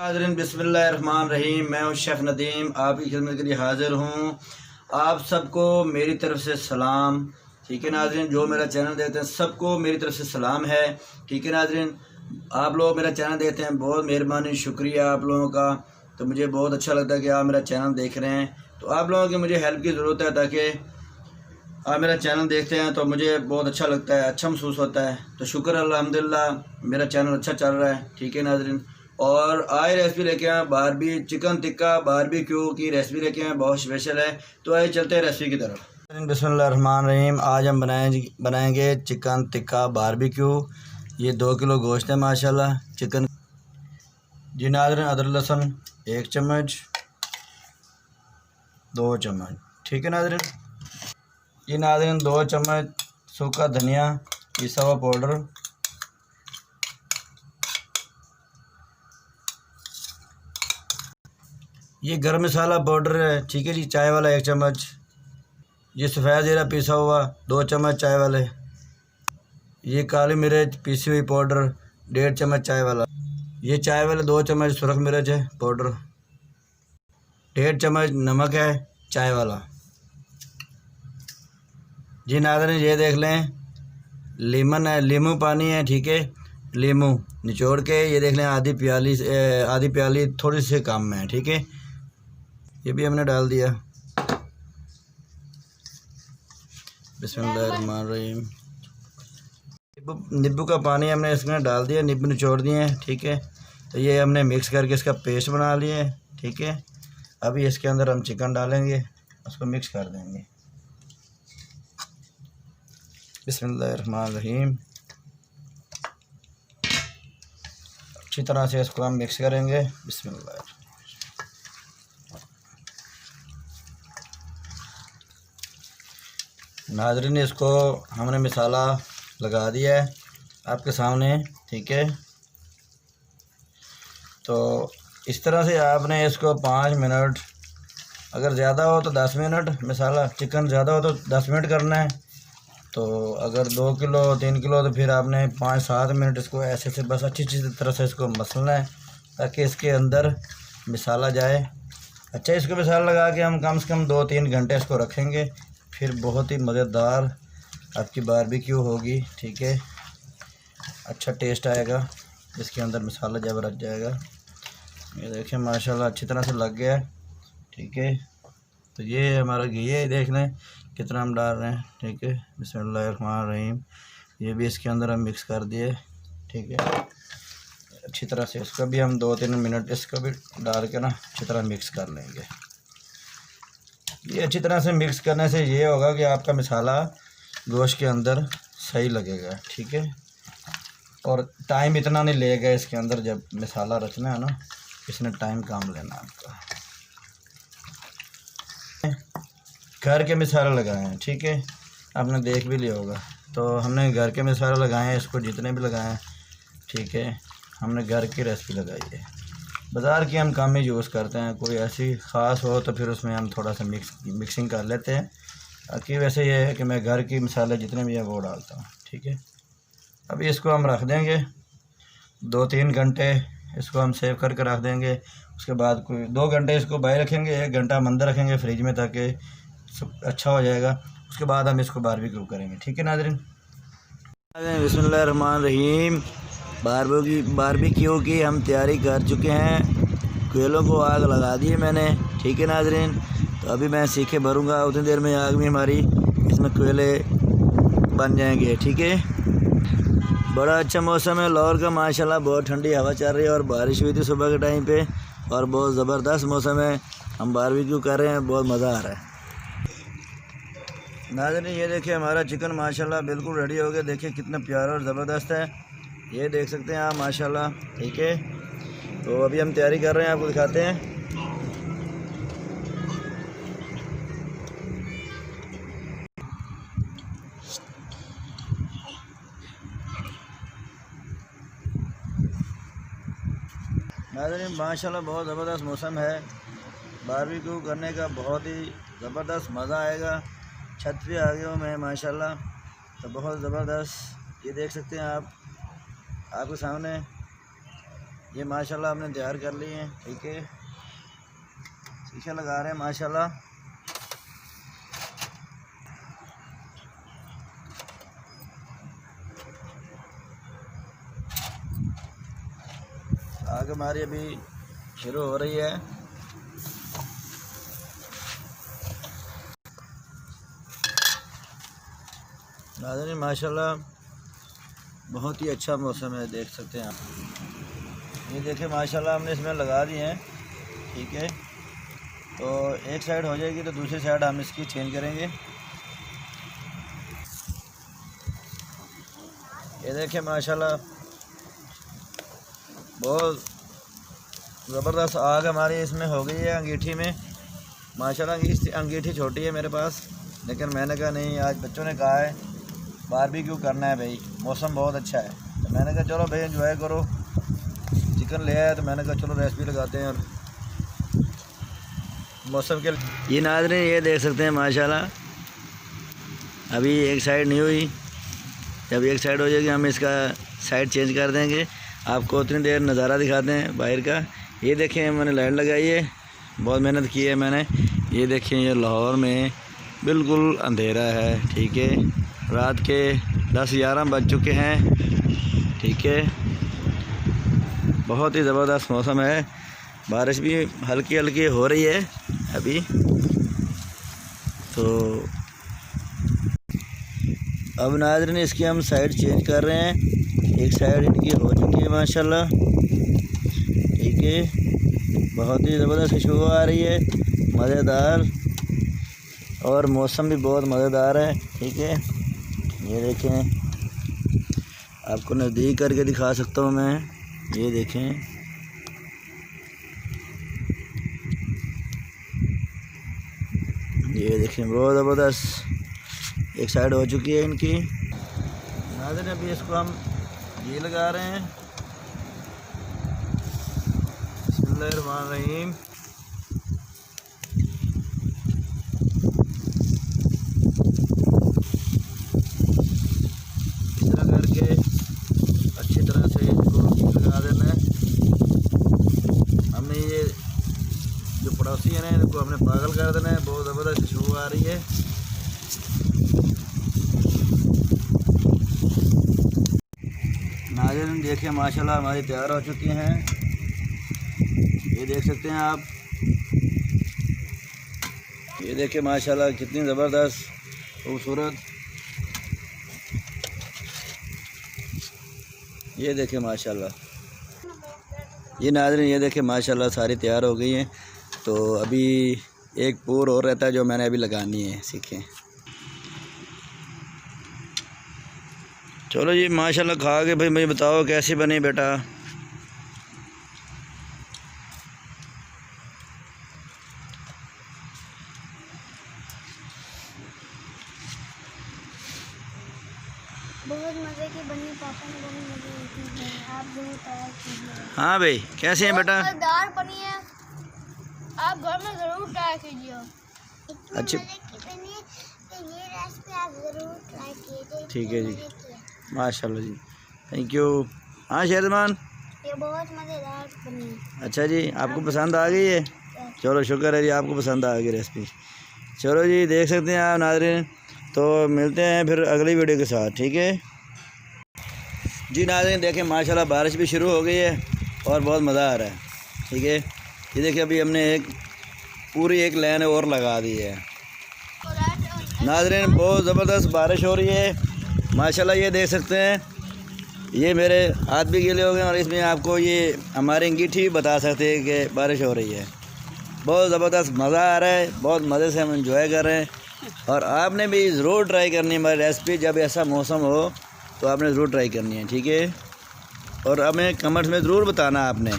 नाज़रीन बिस्मिल्लाहिर्रहमानिर्रहीम। मैं हूँ शेफ़ नदीम, आपकी खिदमत के लिए हाज़िर हूँ। आप सबको मेरी तरफ़ से सलाम। ठीक है नाज़रीन, जो मेरा चैनल देखते हैं सबको मेरी तरफ़ से सलाम है। ठीक है नाज़रीन, आप लोग मेरा चैनल देखते हैं, बहुत मेहरबानी, शुक्रिया आप लोगों का। तो मुझे बहुत अच्छा लगता है कि आप मेरा चैनल देख रहे हैं। तो आप लोगों की मुझे हेल्प की ज़रूरत है, ताकि आप मेरा चैनल देखते हैं तो मुझे बहुत अच्छा लगता है, अच्छा महसूस होता है। तो शुक्र अल्हम्दुलिल्लाह मेरा चैनल अच्छा चल रहा है। ठीक है नाज़रीन, और आज रेसिपी लेके आए बारबी चिकन टिक्का बारबेक्यू की रेसिपी लेके आए, बहुत स्पेशल है। तो आइए चलते हैं रेसिपी की तरफ। बिस्मिल्लाहिर्रहमानिर्रहीम। आज हम बनाएंगे चिकन टिक्का बारबेक्यू। ये 2 किलो गोश्त है माशाल्लाह चिकन। जी नाज़रीन, अदरक लहसुन 1 चम्मच, 2 चम्मच। ठीक है नाज़रीन, ये नाज़रीन 2 चम्मच सूखा धनिया पिसा हुआ पाउडर, ये गरम मसाला पाउडर है। ठीक है जी, चाय वाला 1 चम्मच। ये सफ़ेद ज़ीरा पिसा हुआ 2 चम्मच चाय वाले। ये काली मिर्च पीसी हुई पाउडर 1.5 चम्मच चाय वाला। ये चाय वाले 2 चम्मच सुरख मिर्च है पाउडर। 1.5 चम्मच नमक है चाय वाला। जी नाज़रीन, ये देख लें लीमन है, लीमू पानी है। ठीक है, लीमू निचोड़ के ये देख लें आधी प्याली थोड़ी सी कम में है। ठीक है, ये भी हमने डाल दिया। बिस्मिल्लाहिर्रहमानिर्रहीम। नींबू का पानी हमने इसमें डाल दिया, नींबू निचोड़ दिए हैं। ठीक है, तो ये हमने मिक्स करके इसका पेस्ट बना लिया है। ठीक है, अभी इसके अंदर हम चिकन डालेंगे, उसको मिक्स कर देंगे। बिस्मिल्लाहिर्रहमानिर्रहीम। अच्छी तरह से इसको हम मिक्स करेंगे। बिस्मिल्लाह। नाज़रीन, इसको हमने मसाला लगा दिया है आपके सामने। ठीक है, तो इस तरह से आपने इसको 5 मिनट, अगर ज़्यादा हो तो 10 मिनट, मसाला चिकन ज़्यादा हो तो 10 मिनट करना है। तो अगर 2 किलो 3 किलो तो फिर आपने 5-7 मिनट इसको ऐसे से बस अच्छी तरह से इसको मसलना है, ताकि इसके अंदर मसाला जाए। अच्छा, इसको मसाला लगा के हम कम से कम 2-3 घंटे इसको रखेंगे, फिर बहुत ही मज़ेदार आपकी बारबेक्यू होगी। ठीक है, अच्छा टेस्ट आएगा, इसके अंदर मसाला जब रच जाएगा। ये देखिए माशाल्लाह अच्छी तरह से लग गया है। ठीक है, तो ये हमारा घी है, देख लें कितना हम डाल रहे हैं। ठीक है, बिस्मिल्लाहिर्रहमानिर्रहीम। ये भी इसके अंदर हम मिक्स कर दिए। ठीक है, अच्छी तरह से इसका भी हम 2-3 मिनट इसको भी डाल के ना अच्छी तरह मिक्स कर लेंगे। ये अच्छी तरह से मिक्स करने से ये होगा कि आपका मसाला गोश्त के अंदर सही लगेगा। ठीक है, और टाइम इतना नहीं लेगा इसके अंदर, जब मसाला रचना है ना, इसने टाइम कम लेना आपका। घर के मसाले लगाए हैं। ठीक है, आपने देख भी लिया होगा, तो हमने घर के मसाले लगाए हैं, इसको जितने भी लगाए हैं। ठीक है, हमने घर की रेसिपी लगाई है, बाज़ार की हम कम ही यूज़ करते हैं। कोई ऐसी ख़ास हो तो फिर उसमें हम थोड़ा सा मिक्सिंग कर लेते हैं। बाकी वैसे ये है कि मैं घर की मसाले जितने भी हैं वो डालता हूँ। ठीक है, अभी इसको हम रख देंगे 2-3 घंटे, इसको हम सेव करके रख देंगे। उसके बाद कोई 2 घंटे इसको बाहर रखेंगे, 1 घंटा हम अंदर रखेंगे फ्रिज में, ताकि सब अच्छा हो जाएगा। उसके बाद हम इसको बारबेक्यू करेंगे। ठीक है नाज़रीन, बिस्मिल्लाहिर्रहमानिर्रहीम। बारबेक्यू की हम तैयारी कर चुके हैं, कोयलों को आग लगा दी है मैंने। ठीक है नाज़रीन, तो अभी मैं सीखे भरूँगा, उतनी देर में आग में हमारी इसमें कोयले बन जाएंगे। ठीक है, बड़ा अच्छा मौसम है लाहौर का माशाल्लाह, बहुत ठंडी हवा चल रही है और बारिश हुई थी सुबह के टाइम पे, और बहुत ज़बरदस्त मौसम है। हम बारबेक्यू कर रहे हैं, बहुत मज़ा आ रहा है। नाज़रीन, ये देखिए हमारा चिकन माशाल्लाह बिल्कुल रेडी हो गया। देखिए कितना प्यारा और ज़बरदस्त है, ये देख सकते हैं आप माशाल्लाह। ठीक है, तो अभी हम तैयारी कर रहे हैं, आपको दिखाते हैं। नाज़रीन माशाल्लाह बहुत ज़बरदस्त मौसम है, बारबेक्यू करने का बहुत ही ज़बरदस्त मज़ा आएगा। छत पे आ गया हूँ मैं माशाल्लाह, तो बहुत ज़बरदस्त ये देख सकते हैं आप, आपके सामने ये माशाल्लाह हमने तैयार कर लिए हैं। ठीक है, शीशा लगा रहे हैं माशाल्लाह। आग हमारी अभी शुरू हो रही है। नाज़रीन माशाल्लाह बहुत ही अच्छा मौसम है, देख सकते हैं आप। ये देखें माशाल्लाह हमने इसमें लगा दिए हैं। ठीक है, तो एक साइड हो जाएगी तो दूसरी साइड हम इसकी चेंज करेंगे। ये देखें माशाल्लाह बहुत ज़बरदस्त आग हमारी इसमें हो गई है अंगीठी में। माशाल्लाह अंगीठी छोटी है मेरे पास, लेकिन मैंने कहा नहीं, आज बच्चों ने कहा है बारबेक्यू करना है भाई, मौसम बहुत अच्छा है, तो मैंने कहा चलो भाई एंजॉय करो। चिकन ले आया तो मैंने कहा चलो रेसिपी लगाते हैं और मौसम के। ये नाज़रीन ये देख सकते हैं माशाल्लाह अभी एक साइड नहीं हुई, जब एक साइड हो जाएगी हम इसका साइड चेंज कर देंगे। आपको उतनी देर नज़ारा दिखाते हैं बाहर का। ये देखें मैंने लाइट लगाई है, बहुत मेहनत की है मैंने। ये देखें ये लाहौर में बिल्कुल अंधेरा है। ठीक है, रात के 10-11 बज चुके हैं। ठीक है, बहुत ही ज़बरदस्त मौसम है, बारिश भी हल्की हल्की हो रही है अभी। तो अब नाज़रीन इसकी हम साइड चेंज कर रहे हैं। एक साइड इनकी हो चुकी है माशाल्लाह। ठीक है, बहुत ही ज़बरदस्त खुशबू आ रही है, मज़ेदार, और मौसम भी बहुत मज़ेदार है। ठीक है, ये देखें आपको नज़दीक करके दिखा सकता हूँ मैं। ये देखें ये देखें बहुत ज़बरदस्त एक साइड हो चुकी है इनकी। नाज़रीन अभी इसको हम ये लगा रहे हैं। बिस्मिल्लाहिर्रहमानिर्रहीम। इस तरह करके अच्छी तरह से इसको लगा देना है। हमने ये जो पड़ोसी है ना इनको हमने पागल कर देना है, बहुत ज़बरदस्त खुशबू आ रही है। नाज़रीन देखिए माशाल्लाह हमारी तैयार हो चुकी हैं। ये देख सकते हैं आप, ये देखिए माशाल्लाह कितनी ज़बरदस्त खूबसूरत। ये देखिए माशाल्लाह। ये नाज़रीन ये देखिए माशाल्लाह सारी तैयार हो गई हैं। तो अभी एक पूर और रहता है जो मैंने अभी लगानी है, सीखें। चलो जी माशाल्लाह खा के भाई मुझे बताओ कैसी बनी बेटा। बहुत मज़े की बनी, पापा ने बहुत मज़े की, आप जरूर ट्राई कीजिए। हाँ भाई कैसे हैं बेटा? मज़ेदार बनी है, आप घर में ज़रूर ट्राई कीजिए। अच्छी बनी है तो ये रेसिपी आप ज़रूर ट्राई कीजिए। ठीक है जी, माशाल्लाह जी, थैंक यू। हाँ शेरमान, ये बहुत मज़ेदार बनी है। अच्छा जी, आपको पसंद आ गई है? चलो शुक्र है जी, आपको पसंद आ गई रेसिपी। चलो जी देख सकते हैं आप नाज़रीन, तो मिलते हैं फिर अगली वीडियो के साथ। ठीक है जी नाज़रीन, देखें माशाल्लाह बारिश भी शुरू हो गई है और बहुत मज़ा आ रहा है। ठीक है, ये देखिए अभी हमने पूरी एक लाइन और लगा दी है। नाज़रीन बहुत ज़बरदस्त बारिश हो रही है माशाल्लाह। ये देख सकते हैं, ये मेरे हाथ भी गीले हो गए और इसमें आपको ये हमारी अंगीठी भी बता सकते हैं कि बारिश हो रही है। बहुत ज़बरदस्त मज़ा आ रहा है, बहुत मज़े से हम एंजॉय कर रहे हैं। और आपने भी ज़रूर ट्राई करनी है हमारी रेसिपी, जब ऐसा मौसम हो तो आपने ज़रूर ट्राई करनी है। ठीक है, और हमें कमेंट्स में ज़रूर बताना आपने।